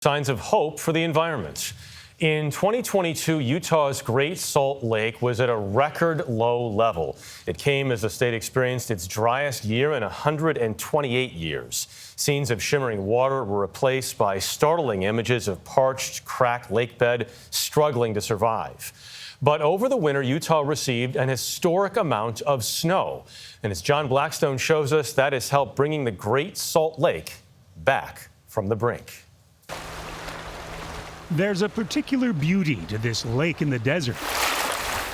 Signs of hope for the environment. In 2022, Utah's Great Salt Lake was at a record low level. It came as the state experienced its driest year in 128 years. Scenes of shimmering water were replaced by startling images of parched, cracked lake bed struggling to survive. But over the winter, Utah received an historic amount of snow. And as John Blackstone shows us, that has helped bringing the Great Salt Lake back from the brink. There's a particular beauty to this lake in the desert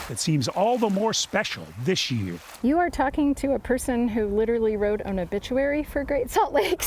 that seems all the more special this year. You are talking to a person who literally wrote an obituary for Great Salt Lake.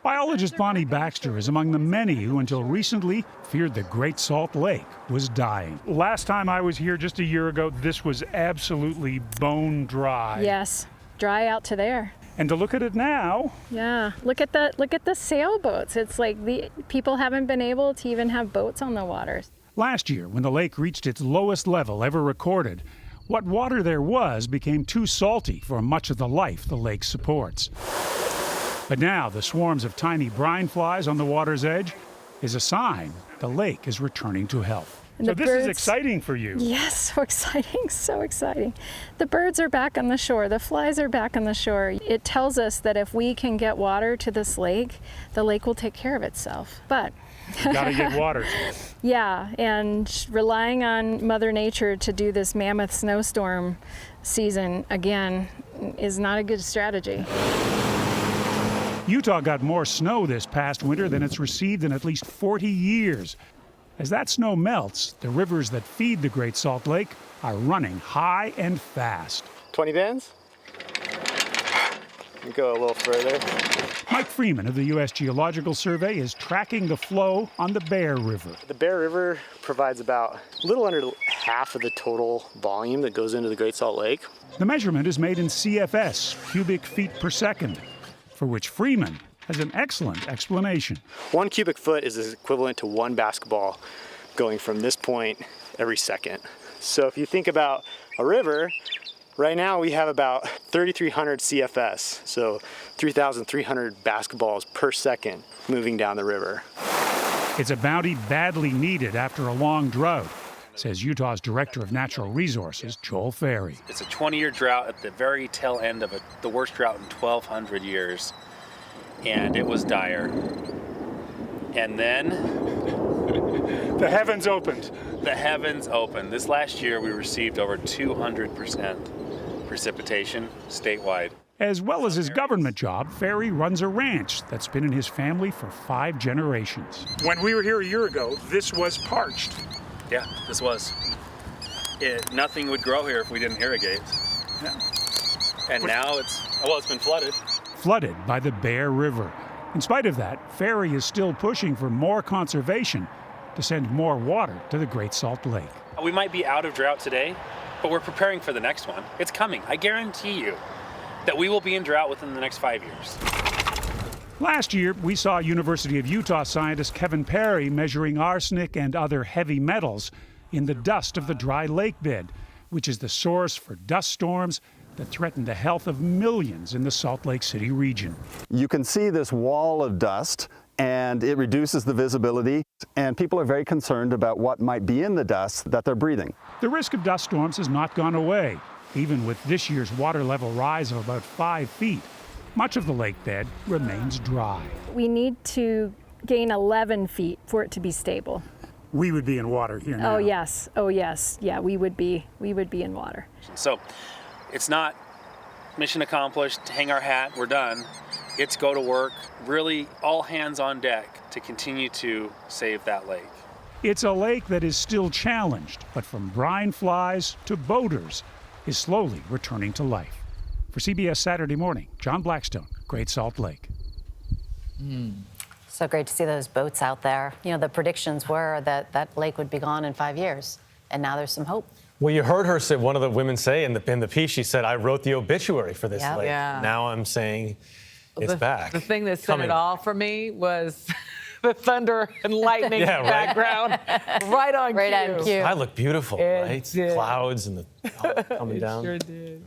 Biologist Bonnie Baxter is among the many who until recently feared the Great Salt Lake was dying. Last time I was here just a year ago, this was absolutely bone dry. Yes, dry out to there. And to look at it now. Yeah, look at the sailboats. It's like the people haven't been able to even have boats on the water. Last year, when the lake reached its lowest level ever recorded, what water there was became too salty for much of the life the lake supports. But now the swarms of tiny brine flies on the water's edge is a sign the lake is returning to health. So this is exciting for you. Yes, so exciting, so exciting. The birds are back on the shore. The flies are back on the shore. It tells us that if we can get water to this lake, the lake will take care of itself. But gotta get water to it. Yeah, and relying on Mother Nature to do this mammoth snowstorm season again is not a good strategy. Utah got more snow this past winter than it's received in at least 40 years. As that snow melts, the rivers that feed the Great Salt Lake are running high and fast. 20 bands? Go a little further. Mike Freeman of the U.S. Geological Survey is tracking the flow on the Bear River. The Bear River provides about a little under half of the total volume that goes into the Great Salt Lake. The measurement is made in CFS, cubic feet per second, for which Freeman has an excellent explanation. 1 cubic foot is equivalent to 1 basketball going from this point every second. So if you think about a river, right now we have about 3,300 CFS, so 3,300 basketballs per second moving down the river. It's a bounty badly needed after a long drought, says Utah's Director of Natural Resources, Joel Ferry. It's a 20-year drought at the very tail end of the worst drought in 1,200 years. And it was dire. And then the heavens opened. The heavens opened. This last year we received over 200% precipitation statewide. As well as his government job, Ferry runs a ranch that's been in his family for 5 generations. When we were here a year ago, this was parched. Yeah, this was. Nothing would grow here if we didn't irrigate. Yeah. And now it's been flooded. Flooded by the Bear River. In spite of that, Ferry is still pushing for more conservation to send more water to the Great Salt Lake. We might be out of drought today, but we're preparing for the next one. It's coming. I guarantee you that we will be in drought within the next 5 years. Last year, we saw University of Utah scientist Kevin Perry measuring arsenic and other heavy metals in the dust of the dry lake bed, which is the source for dust storms that threaten the health of millions in the Salt Lake City region. You can see this wall of dust, and it reduces the visibility, and people are very concerned about what might be in the dust that they're breathing. The risk of dust storms has not gone away, even with this year's water level rise of about 5 feet. Much of the lake bed remains dry. We need to gain 11 feet for it to be stable. We would be in water here now. Oh yes, yeah, we would be in water. So it's not mission accomplished, hang our hat, we're done. It's go to work, really all hands on deck to continue to save that lake. It's a lake that is still challenged, but from brine flies to boaters, is slowly returning to life. For CBS Saturday Morning, John Blackstone, Great Salt Lake. So great to see those boats out there. You know, the predictions were that that lake would be gone in 5 years, and now there's some hope. Well, you heard her say, one of the women say in the piece, she said, I wrote the obituary for this Yep. lake. Yeah. Now I'm saying it's back. The thing that said Coming. it all for me was the thunder and lightning Yeah, right. background. Right on cue. Right on cue. I look beautiful, It right? did. Clouds and the coming down. Sure did.